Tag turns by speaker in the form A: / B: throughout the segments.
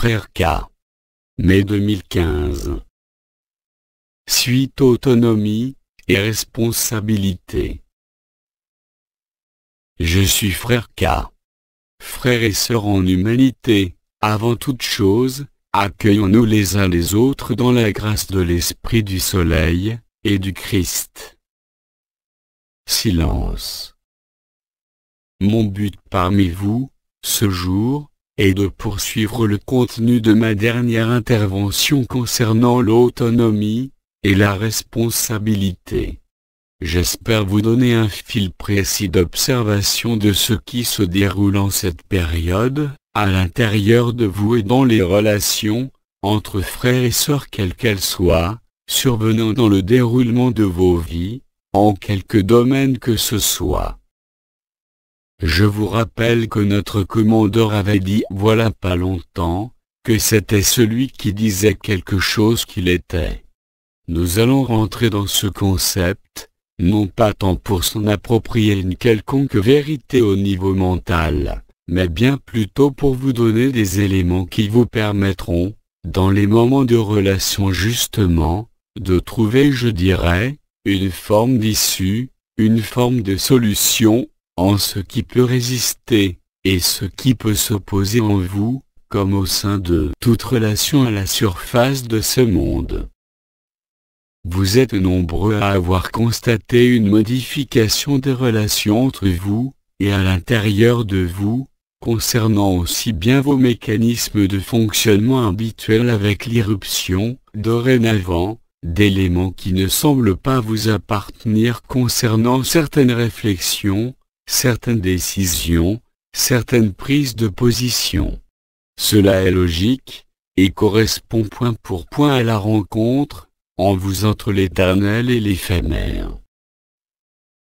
A: frère K. Mai 2015. Suite autonomie et responsabilité. Je suis frère K. Frères et sœurs en humanité, avant toute chose, accueillons-nous les uns les autres dans la grâce de l'Esprit du Soleil, et du Christ. Silence. Mon but parmi vous, ce jour, est de poursuivre le contenu de ma dernière intervention concernant l'autonomie et la responsabilité. J'espère vous donner un fil précis d'observation de ce qui se déroule en cette période, à l'intérieur de vous et dans les relations, entre frères et sœurs quelles qu'elles soient, survenant dans le déroulement de vos vies, en quelque domaine que ce soit. Je vous rappelle que notre commandeur avait dit voilà pas longtemps, que c'était celui qui disait quelque chose qu'il était. Nous allons rentrer dans ce concept, non pas tant pour s'en approprier une quelconque vérité au niveau mental, mais bien plutôt pour vous donner des éléments qui vous permettront, dans les moments de relation justement, de trouver, je dirais, une forme d'issue, une forme de solution, en ce qui peut résister, et ce qui peut s'opposer en vous, comme au sein de toute relation à la surface de ce monde. Vous êtes nombreux à avoir constaté une modification des relations entre vous, et à l'intérieur de vous, concernant aussi bien vos mécanismes de fonctionnement habituels avec l'irruption, dorénavant, d'éléments qui ne semblent pas vous appartenir concernant certaines réflexions, certaines décisions, certaines prises de position. Cela est logique, et correspond point pour point à la rencontre, en vous entre l'éternel et l'éphémère.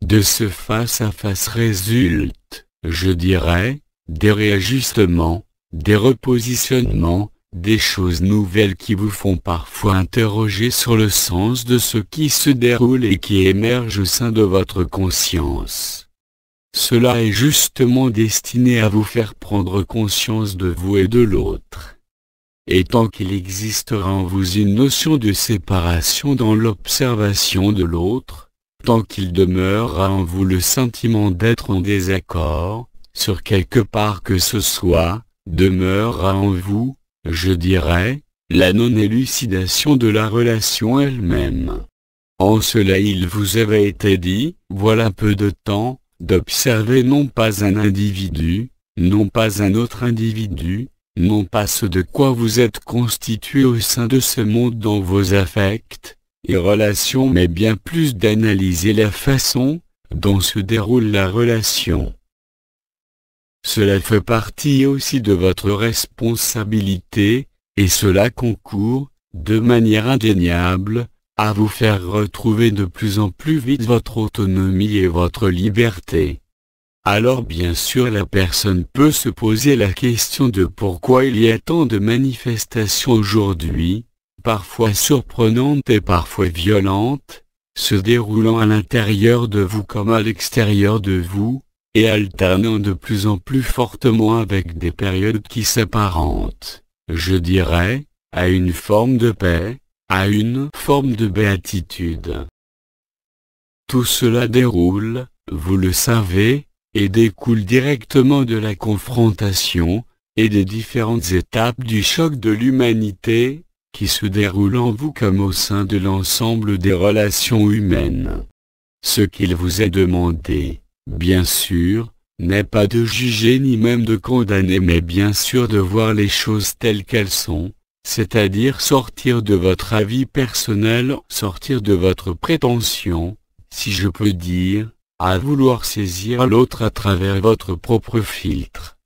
A: De ce face-à-face résulte, je dirais, des réajustements, des repositionnements, des choses nouvelles qui vous font parfois interroger sur le sens de ce qui se déroule et qui émerge au sein de votre conscience. Cela est justement destiné à vous faire prendre conscience de vous et de l'autre. Et tant qu'il existera en vous une notion de séparation dans l'observation de l'autre, tant qu'il demeurera en vous le sentiment d'être en désaccord, sur quelque part que ce soit, demeurera en vous, je dirais, la non-élucidation de la relation elle-même. En cela il vous avait été dit, voilà peu de temps, d'observer non pas un individu, non pas un autre individu, non pas ce de quoi vous êtes constitué au sein de ce monde dans vos affects et relations, mais bien plus d'analyser la façon dont se déroule la relation. Cela fait partie aussi de votre responsabilité, et cela concourt, de manière indéniable, à vous faire retrouver de plus en plus vite votre autonomie et votre liberté. Alors bien sûr la personne peut se poser la question de pourquoi il y a tant de manifestations aujourd'hui, parfois surprenantes et parfois violentes, se déroulant à l'intérieur de vous comme à l'extérieur de vous, et alternant de plus en plus fortement avec des périodes qui s'apparentent, je dirais, à une forme de paix, à une forme de béatitude. Tout cela déroule, vous le savez, et découle directement de la confrontation, et des différentes étapes du choc de l'humanité, qui se déroulent en vous comme au sein de l'ensemble des relations humaines. Ce qu'il vous est demandé, bien sûr, n'est pas de juger ni même de condamner, mais bien sûr de voir les choses telles qu'elles sont, c'est-à-dire sortir de votre avis personnel, sortir de votre prétention, si je peux dire, à vouloir saisir l'autre à travers votre propre filtre.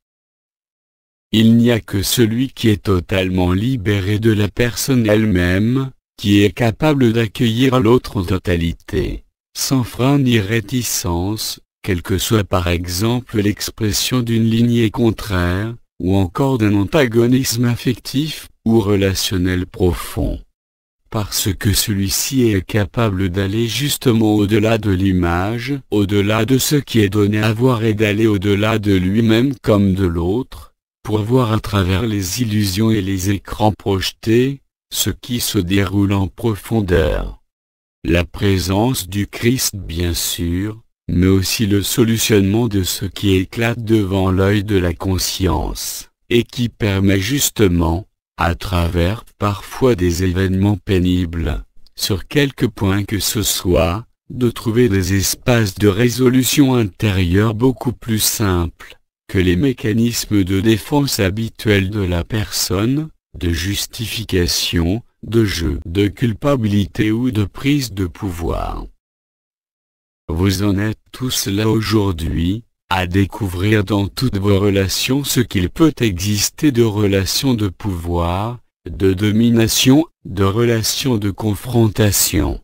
A: Il n'y a que celui qui est totalement libéré de la personne elle-même, qui est capable d'accueillir l'autre en totalité, sans frein ni réticence, quelle que soit par exemple l'expression d'une lignée contraire, ou encore d'un antagonisme affectif ou relationnel profond. Parce que celui-ci est capable d'aller justement au-delà de l'image, au-delà de ce qui est donné à voir et d'aller au-delà de lui-même comme de l'autre, pour voir à travers les illusions et les écrans projetés, ce qui se déroule en profondeur. La présence du Christ bien sûr, mais aussi le solutionnement de ce qui éclate devant l'œil de la conscience, et qui permet justement, à travers parfois des événements pénibles, sur quelque point que ce soit, de trouver des espaces de résolution intérieure beaucoup plus simples que les mécanismes de défense habituels de la personne, de justification, de jeu, de culpabilité ou de prise de pouvoir. Vous en êtes tous là aujourd'hui, à découvrir dans toutes vos relations ce qu'il peut exister de relations de pouvoir, de domination, de relations de confrontation.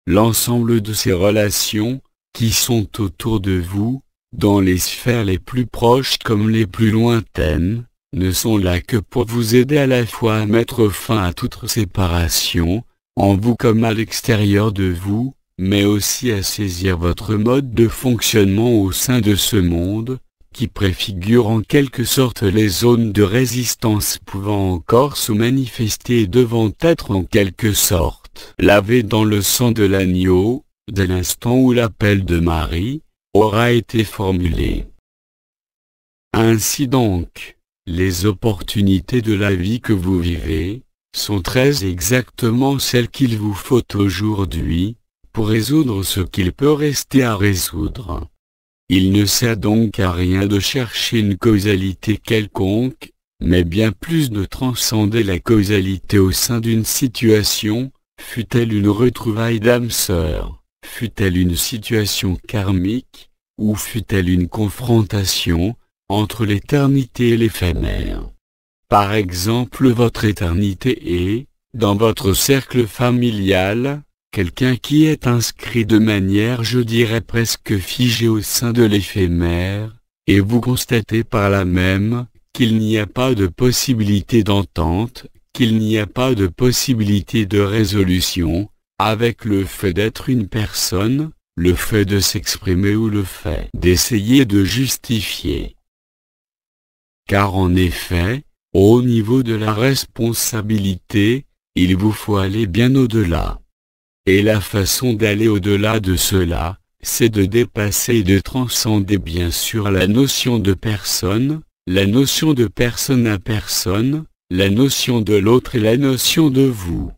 A: L'ensemble de ces relations, qui sont autour de vous, dans les sphères les plus proches comme les plus lointaines, ne sont là que pour vous aider à la fois à mettre fin à toute séparation, en vous comme à l'extérieur de vous, mais aussi à saisir votre mode de fonctionnement au sein de ce monde, qui préfigure en quelque sorte les zones de résistance pouvant encore se manifester et devant être en quelque sorte lavées dans le sang de l'agneau, dès l'instant où l'appel de Marie aura été formulé. Ainsi donc, les opportunités de la vie que vous vivez, sont très exactement celles qu'il vous faut aujourd'hui, pour résoudre ce qu'il peut rester à résoudre. Il ne sert donc à rien de chercher une causalité quelconque, mais bien plus de transcender la causalité au sein d'une situation, fût-elle une retrouvaille d'âme sœur, fût-elle une situation karmique, ou fût-elle une confrontation, entre l'éternité et l'éphémère. Par exemple, votre éternité est, dans votre cercle familial, quelqu'un qui est inscrit de manière je dirais presque figée au sein de l'éphémère, et vous constatez par là même, qu'il n'y a pas de possibilité d'entente, qu'il n'y a pas de possibilité de résolution, avec le fait d'être une personne, le fait de s'exprimer ou le fait d'essayer de justifier. Car en effet, au niveau de la responsabilité, il vous faut aller bien au-delà. Et la façon d'aller au-delà de cela, c'est de dépasser et de transcender bien sûr la notion de personne, la notion de personne à personne, la notion de l'autre et la notion de vous.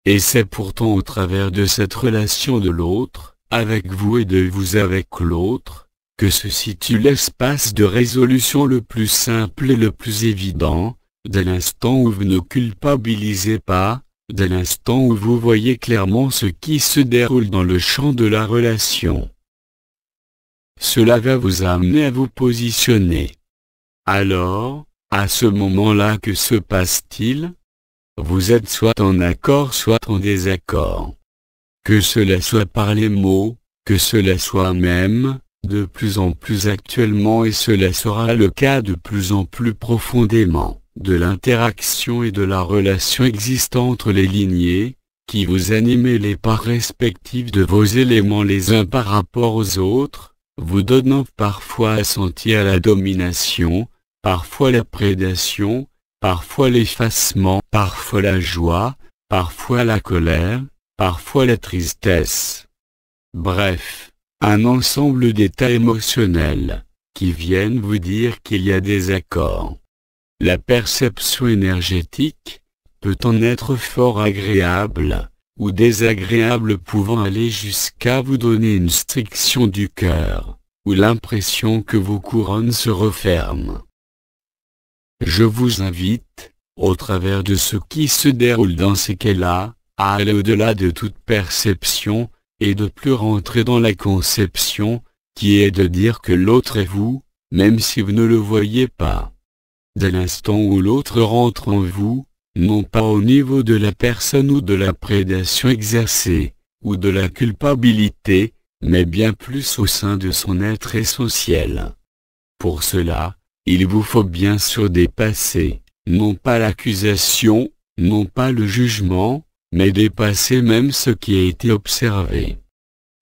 A: Et c'est pourtant au travers de cette relation de l'autre, avec vous et de vous avec l'autre, que se situe l'espace de résolution le plus simple et le plus évident, dès l'instant où vous ne culpabilisez pas, dès l'instant où vous voyez clairement ce qui se déroule dans le champ de la relation. Cela va vous amener à vous positionner. Alors, à ce moment-là que se passe-t-il? Vous êtes soit en accord soit en désaccord. Que cela soit par les mots, que cela soit même, de plus en plus actuellement et cela sera le cas de plus en plus profondément, de l'interaction et de la relation existant entre les lignées, qui vous animent les parts respectives de vos éléments les uns par rapport aux autres, vous donnant parfois à sentir la domination, parfois la prédation, parfois l'effacement, parfois la joie, parfois la colère, parfois la tristesse. Bref, un ensemble d'états émotionnels, qui viennent vous dire qu'il y a des accords. La perception énergétique, peut en être fort agréable, ou désagréable pouvant aller jusqu'à vous donner une striction du cœur, ou l'impression que vos couronnes se referment. Je vous invite, au travers de ce qui se déroule dans ces cas-là, à aller au-delà de toute perception, et de plus rentrer dans la conception, qui est de dire que l'autre est vous, même si vous ne le voyez pas. Dès l'instant où l'autre rentre en vous, non pas au niveau de la personne ou de la prédation exercée, ou de la culpabilité, mais bien plus au sein de son être essentiel. Pour cela, il vous faut bien sûr dépasser, non pas l'accusation, non pas le jugement, mais dépasser même ce qui a été observé.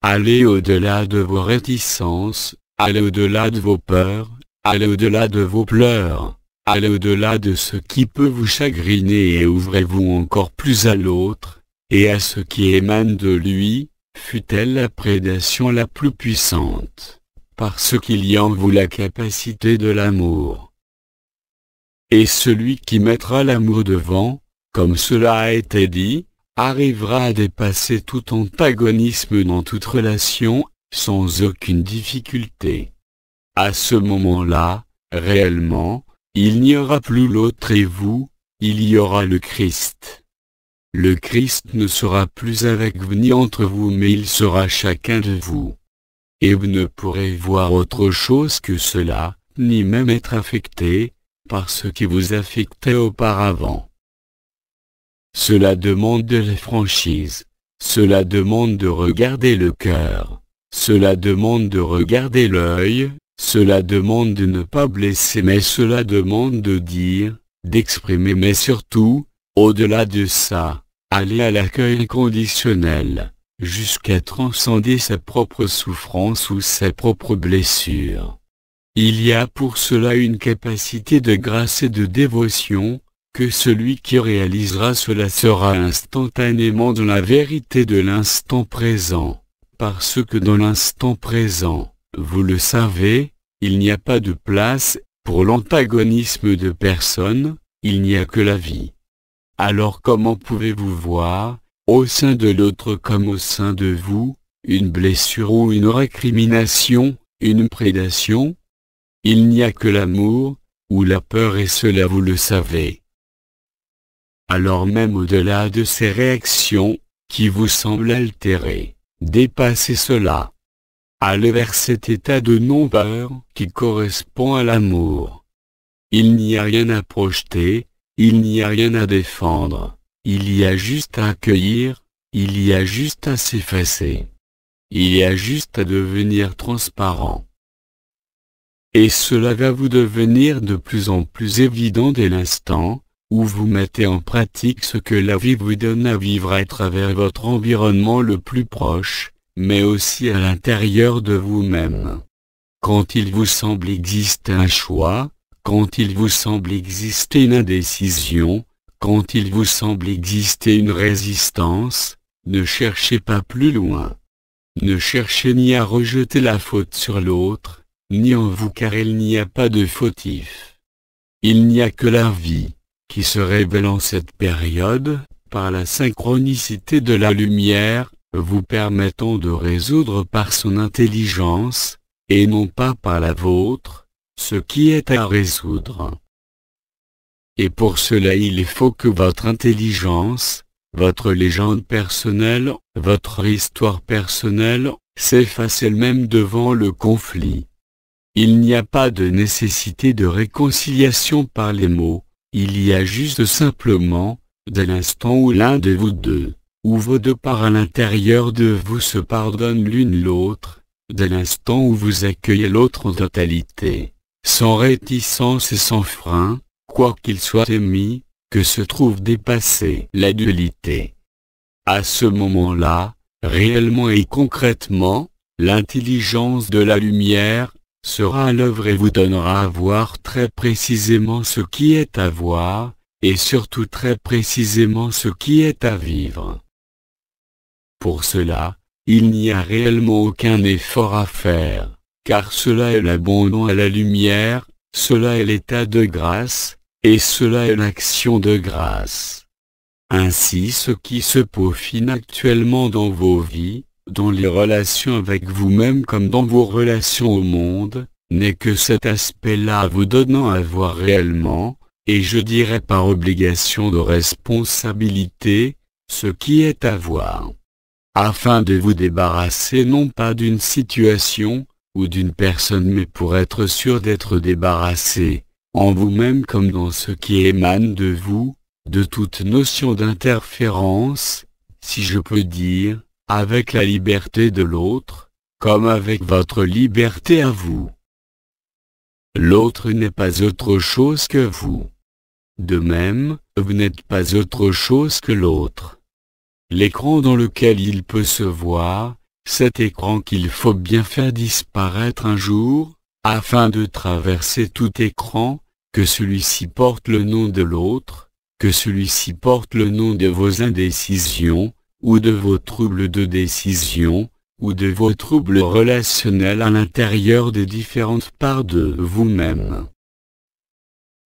A: Allez au-delà de vos réticences, allez au-delà de vos peurs, allez au-delà de vos pleurs, Allez au-delà de ce qui peut vous chagriner et ouvrez-vous encore plus à l'autre, et à ce qui émane de lui, fût-elle la prédation la plus puissante, parce qu'il y a en vous la capacité de l'amour. Et celui qui mettra l'amour devant, comme cela a été dit, arrivera à dépasser tout antagonisme dans toute relation, sans aucune difficulté. À ce moment-là, réellement, il n'y aura plus l'autre et vous, il y aura le Christ. Le Christ ne sera plus avec vous ni entre vous mais il sera chacun de vous. Et vous ne pourrez voir autre chose que cela, ni même être affecté, par ce qui vous affectait auparavant. Cela demande de la franchise, cela demande de regarder le cœur, cela demande de regarder l'œil, cela demande de ne pas blesser mais cela demande de dire, d'exprimer mais surtout, au-delà de ça, aller à l'accueil inconditionnel, jusqu'à transcender sa propre souffrance ou ses propres blessures. Il y a pour cela une capacité de grâce et de dévotion, que celui qui réalisera cela sera instantanément dans la vérité de l'instant présent, parce que dans l'instant présent, vous le savez, il n'y a pas de place pour l'antagonisme de personne, il n'y a que la vie. Alors comment pouvez-vous voir, au sein de l'autre comme au sein de vous, une blessure ou une récrimination, une prédation? Il n'y a que l'amour, ou la peur et cela vous le savez. Alors même au-delà de ces réactions, qui vous semblent altérées, dépassez cela. Allez vers cet état de non-peur qui correspond à l'amour. Il n'y a rien à projeter, il n'y a rien à défendre, il y a juste à accueillir, il y a juste à s'effacer. Il y a juste à devenir transparent. Et cela va vous devenir de plus en plus évident dès l'instant où vous mettez en pratique ce que la vie vous donne à vivre à travers votre environnement le plus proche, mais aussi à l'intérieur de vous-même. Quand il vous semble exister un choix, quand il vous semble exister une indécision, quand il vous semble exister une résistance, ne cherchez pas plus loin. Ne cherchez ni à rejeter la faute sur l'autre, ni en vous car il n'y a pas de fautif. Il n'y a que la vie, qui se révèle en cette période, par la synchronicité de la lumière, vous permettant de résoudre par son intelligence, et non pas par la vôtre, ce qui est à résoudre. Et pour cela il faut que votre intelligence, votre légende personnelle, votre histoire personnelle, s'efface elle-même devant le conflit. Il n'y a pas de nécessité de réconciliation par les mots, il y a juste simplement, dès l'instant où l'un de vous deux, ou vos deux parts à l'intérieur de vous se pardonnent l'une l'autre, dès l'instant où vous accueillez l'autre en totalité, sans réticence et sans frein, quoi qu'il soit émis, que se trouve dépassée la dualité. À ce moment-là, réellement et concrètement, l'intelligence de la lumière sera à l'œuvre et vous donnera à voir très précisément ce qui est à voir, et surtout très précisément ce qui est à vivre. Pour cela, il n'y a réellement aucun effort à faire, car cela est l'abondant à la lumière, cela est l'état de grâce, et cela est l'action de grâce. Ainsi ce qui se peaufine actuellement dans vos vies, dans les relations avec vous-même comme dans vos relations au monde, n'est que cet aspect-là vous donnant à voir réellement, et je dirais par obligation de responsabilité, ce qui est à voir. Afin de vous débarrasser non pas d'une situation, ou d'une personne mais pour être sûr d'être débarrassé, en vous-même comme dans ce qui émane de vous, de toute notion d'interférence, si je peux dire, avec la liberté de l'autre, comme avec votre liberté à vous. L'autre n'est pas autre chose que vous. De même, vous n'êtes pas autre chose que l'autre. L'écran dans lequel il peut se voir, cet écran qu'il faut bien faire disparaître un jour, afin de traverser tout écran, que celui-ci porte le nom de l'autre, que celui-ci porte le nom de vos indécisions, ou de vos troubles de décision, ou de vos troubles relationnels à l'intérieur des différentes parts de vous-même.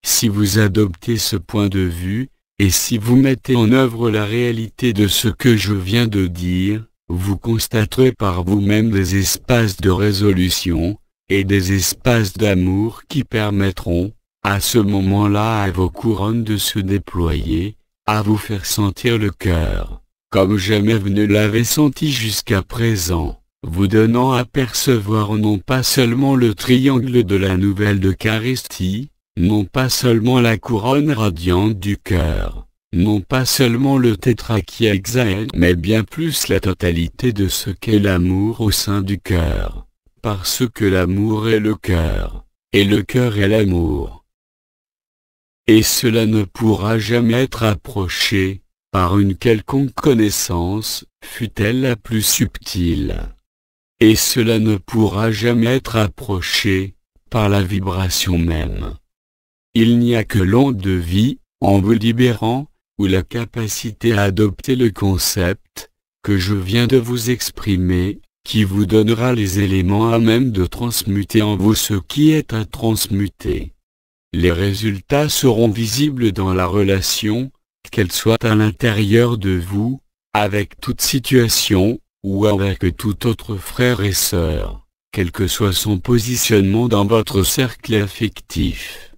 A: Si vous adoptez ce point de vue, et si vous mettez en œuvre la réalité de ce que je viens de dire, vous constaterez par vous-même des espaces de résolution, et des espaces d'amour qui permettront, à ce moment-là à vos couronnes de se déployer, à vous faire sentir le cœur, comme jamais vous ne l'avez senti jusqu'à présent, vous donnant à percevoir non pas seulement le triangle de la nouvelle d'Eucharistie, non pas seulement la couronne radiante du cœur, non pas seulement le tétrakiexaène, mais bien plus la totalité de ce qu'est l'amour au sein du cœur, parce que l'amour est le cœur, et le cœur est l'amour. Et cela ne pourra jamais être approché, par une quelconque connaissance, fût-elle la plus subtile. Et cela ne pourra jamais être approché, par la vibration même. Il n'y a que l'onde de vie, en vous libérant, ou la capacité à adopter le concept, que je viens de vous exprimer, qui vous donnera les éléments à même de transmuter en vous ce qui est à transmuter. Les résultats seront visibles dans la relation, qu'elle soit à l'intérieur de vous, avec toute situation, ou avec tout autre frère et sœur, quel que soit son positionnement dans votre cercle affectif.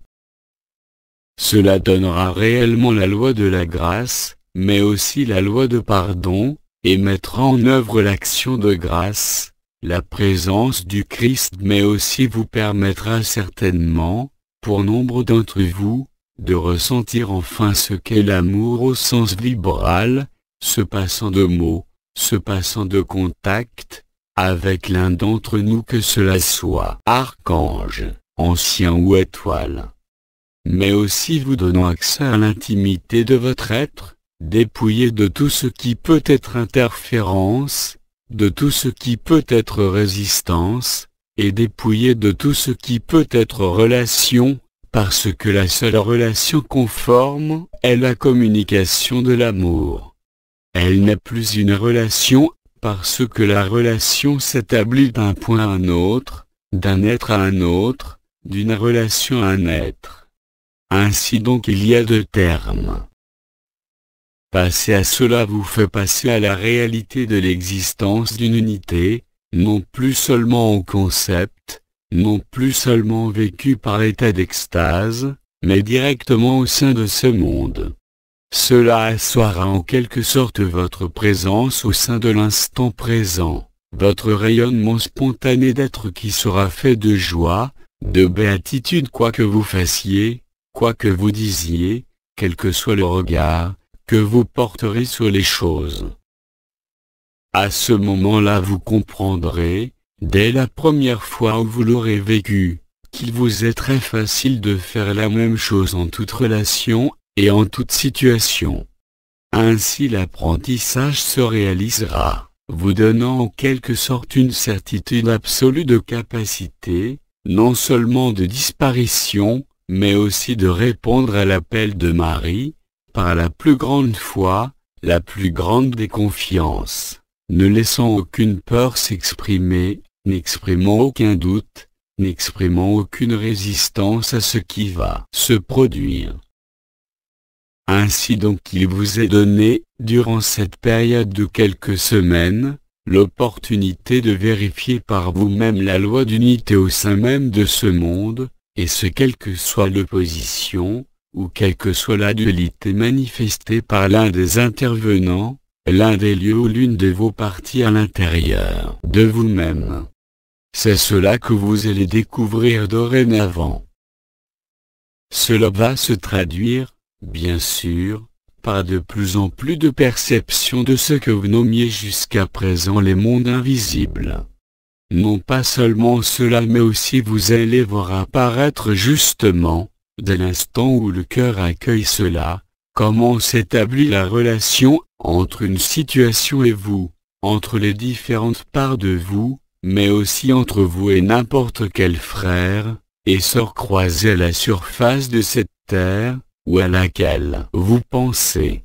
A: Cela donnera réellement la loi de la grâce, mais aussi la loi de pardon, et mettra en œuvre l'action de grâce, la présence du Christ, mais aussi vous permettra certainement, pour nombre d'entre vous, de ressentir enfin ce qu'est l'amour au sens vibral, se passant de mots, se passant de contact, avec l'un d'entre nous, que cela soit archange, ancien ou étoile. Mais aussi vous donnant accès à l'intimité de votre être, dépouillé de tout ce qui peut être interférence, de tout ce qui peut être résistance, et dépouillé de tout ce qui peut être relation, parce que la seule relation conforme est la communication de l'amour. Elle n'est plus une relation, parce que la relation s'établit d'un point à un autre, d'un être à un autre, d'une relation à un être. Ainsi donc il y a deux termes. Passer à cela vous fait passer à la réalité de l'existence d'une unité, non plus seulement au concept, non plus seulement vécu par état d'extase, mais directement au sein de ce monde. Cela assoira en quelque sorte votre présence au sein de l'instant présent, votre rayonnement spontané d'être qui sera fait de joie, de béatitude quoi que vous fassiez, quoi que vous disiez, quel que soit le regard, que vous porterez sur les choses. À ce moment-là vous comprendrez, dès la première fois où vous l'aurez vécu, qu'il vous est très facile de faire la même chose en toute relation, et en toute situation. Ainsi l'apprentissage se réalisera, vous donnant en quelque sorte une certitude absolue de capacité, non seulement de disparition, mais aussi de répondre à l'appel de Marie, par la plus grande foi, la plus grande des confiances, ne laissant aucune peur s'exprimer, n'exprimant aucun doute, n'exprimant aucune résistance à ce qui va se produire. Ainsi donc il vous est donné, durant cette période de quelques semaines, l'opportunité de vérifier par vous-même la loi d'unité au sein même de ce monde, et ce quelle que soit l'opposition, ou quelle que soit la dualité manifestée par l'un des intervenants, l'un des lieux ou l'une de vos parties à l'intérieur de vous-même. C'est cela que vous allez découvrir dorénavant. Cela va se traduire, bien sûr, par de plus en plus de perceptions de ce que vous nommiez jusqu'à présent les mondes invisibles. Non pas seulement cela, mais aussi vous allez voir apparaître justement, dès l'instant où le cœur accueille cela, comment s'établit la relation entre une situation et vous, entre les différentes parts de vous, mais aussi entre vous et n'importe quel frère, et se recroiser à la surface de cette terre, ou à laquelle vous pensez.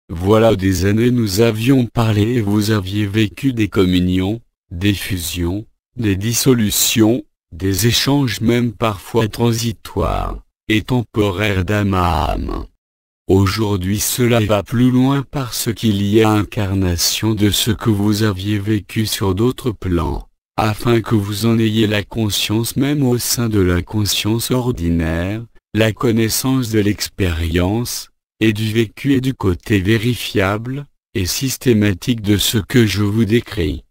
A: Voilà des années nous avions parlé et vous aviez vécu des communions, des fusions, des dissolutions, des échanges même parfois transitoires, et temporaires d'âme à âme. Aujourd'hui cela va plus loin parce qu'il y a incarnation de ce que vous aviez vécu sur d'autres plans, afin que vous en ayez la conscience même au sein de la conscience ordinaire, la connaissance de l'expérience, et du vécu et du côté vérifiable, et systématique de ce que je vous décris.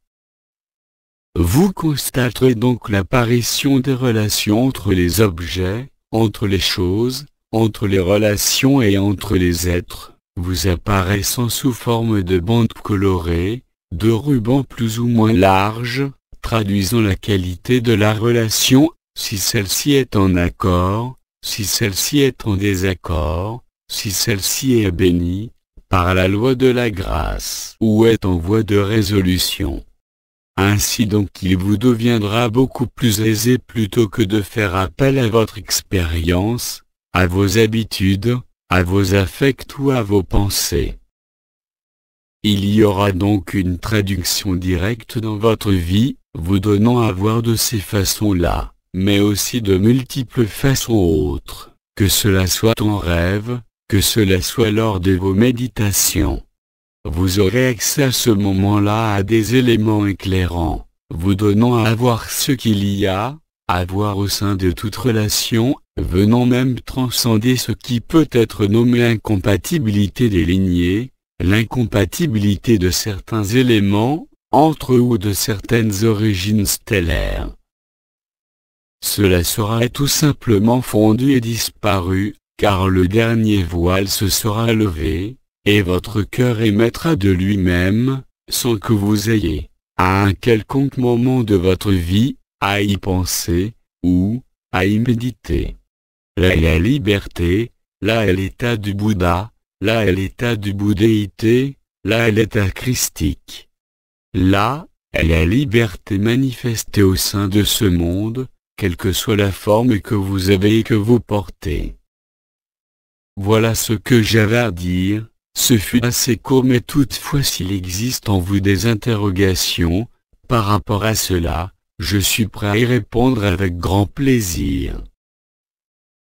A: Vous constaterez donc l'apparition des relations entre les objets, entre les choses, entre les relations et entre les êtres, vous apparaissant sous forme de bandes colorées, de rubans plus ou moins larges, traduisant la qualité de la relation, si celle-ci est en accord, si celle-ci est en désaccord, si celle-ci est bénie, par la loi de la grâce, ou est en voie de résolution. Ainsi donc il vous deviendra beaucoup plus aisé plutôt que de faire appel à votre expérience, à vos habitudes, à vos affects ou à vos pensées. Il y aura donc une traduction directe dans votre vie, vous donnant à voir de ces façons-là, mais aussi de multiples façons autres, que cela soit en rêve, que cela soit lors de vos méditations. Vous aurez accès à ce moment-là à des éléments éclairants, vous donnant à voir ce qu'il y a, à voir au sein de toute relation, venant même transcender ce qui peut être nommé incompatibilité des lignées, l'incompatibilité de certains éléments, entre eux ou de certaines origines stellaires. Cela sera tout simplement fondu et disparu, car le dernier voile se sera levé, et votre cœur émettra de lui-même, sans que vous ayez, à un quelconque moment de votre vie, à y penser, ou, à y méditer. Là est la liberté, là est l'état du Bouddha, là est l'état du bouddhéité, là est l'état christique. Là est la liberté manifestée au sein de ce monde, quelle que soit la forme que vous avez et que vous portez. Voilà ce que j'avais à dire, ce fut assez court mais toutefois s'il existe en vous des interrogations, par rapport à cela, je suis prêt à y répondre avec grand plaisir.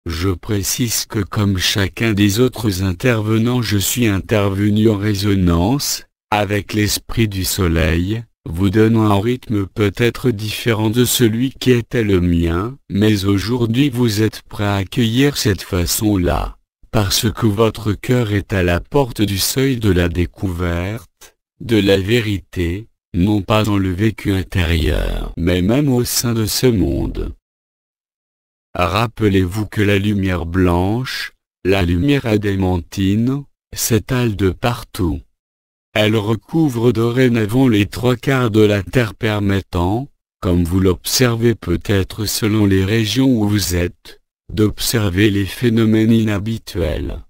A: Je précise que comme chacun des autres intervenants je suis intervenu en résonance, avec l'esprit du soleil, vous donnant un rythme peut-être différent de celui qui était le mien, mais aujourd'hui vous êtes prêt à accueillir cette façon-là, parce que votre cœur est à la porte du seuil de la découverte, de la vérité, non pas dans le vécu intérieur, mais même au sein de ce monde. Rappelez-vous que la lumière blanche, la lumière adamantine, s'étale de partout. Elle recouvre dorénavant les 3/4 de la Terre permettant, comme vous l'observez peut-être selon les régions où vous êtes, d'observer les phénomènes inhabituels.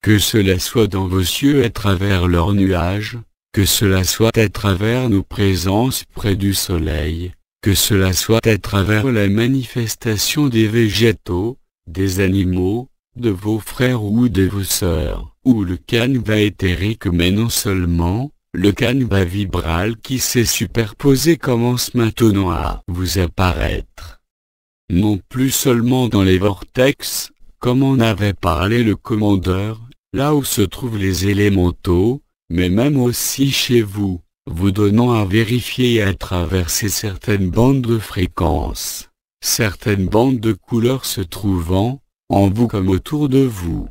A: Que cela soit dans vos cieux à travers leurs nuages, que cela soit à travers nos présences près du soleil, que cela soit à travers la manifestation des végétaux, des animaux, de vos frères ou de vos sœurs, ou le canevas éthérique mais non seulement, le canevas vibral qui s'est superposé commence maintenant à vous apparaître. Non plus seulement dans les vortex, comme en avait parlé le commandeur, là où se trouvent les élémentaux, mais même aussi chez vous, vous donnant à vérifier et à traverser certaines bandes de fréquences, certaines bandes de couleurs se trouvant, en vous comme autour de vous.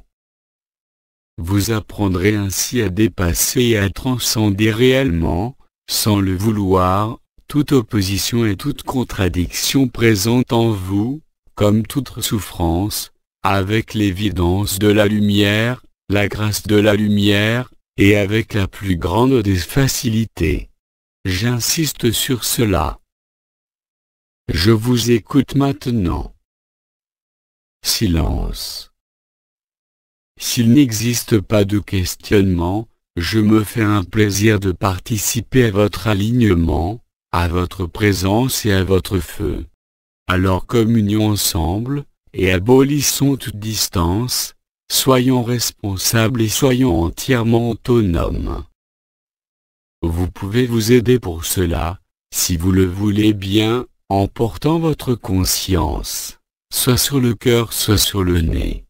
A: Vous apprendrez ainsi à dépasser et à transcender réellement, sans le vouloir, toute opposition et toute contradiction présente en vous, comme toute souffrance, avec l'évidence de la lumière, la grâce de la lumière, et avec la plus grande des facilités. J'insiste sur cela. Je vous écoute maintenant. Silence. S'il n'existe pas de questionnement, je me fais un plaisir de participer à votre alignement, à votre présence et à votre feu. Alors communions ensemble, et abolissons toute distance, soyons responsables et soyons entièrement autonomes. Vous pouvez vous aider pour cela, si vous le voulez bien, en portant votre conscience, soit sur le cœur soit sur le nez.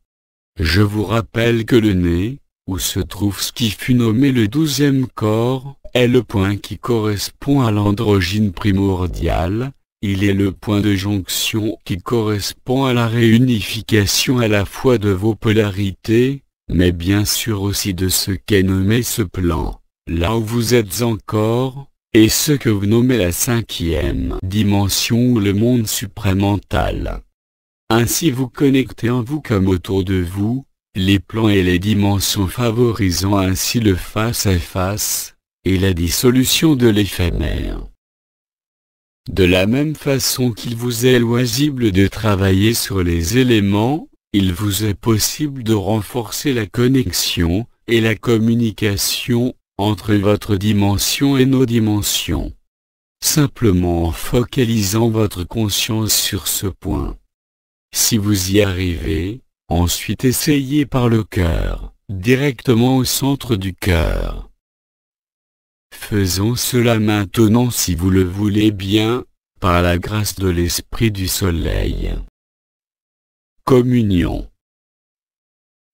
A: Je vous rappelle que le nez, où se trouve ce qui fut nommé le 12e corps, est le point qui correspond à l'androgyne primordial, il est le point de jonction qui correspond à la réunification à la fois de vos polarités, mais bien sûr aussi de ce qu'est nommé ce plan, là où vous êtes encore, et ce que vous nommez la 5e dimension ou le monde supramental. Ainsi vous connectez en vous comme autour de vous, les plans et les dimensions favorisant ainsi le face-à-face, et la dissolution de l'éphémère. De la même façon qu'il vous est loisible de travailler sur les éléments, il vous est possible de renforcer la connexion, et la communication, entre votre dimension et nos dimensions. Simplement en focalisant votre conscience sur ce point. Si vous y arrivez, ensuite essayez par le cœur, directement au centre du cœur. Faisons cela maintenant si vous le voulez bien, par la grâce de l'Esprit du Soleil. Communion.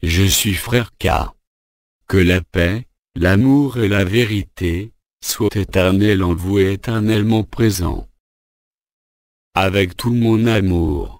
A: Je suis frère K. Que la paix, l'amour et la vérité soient éternels en vous et éternellement présents. Avec tout mon amour.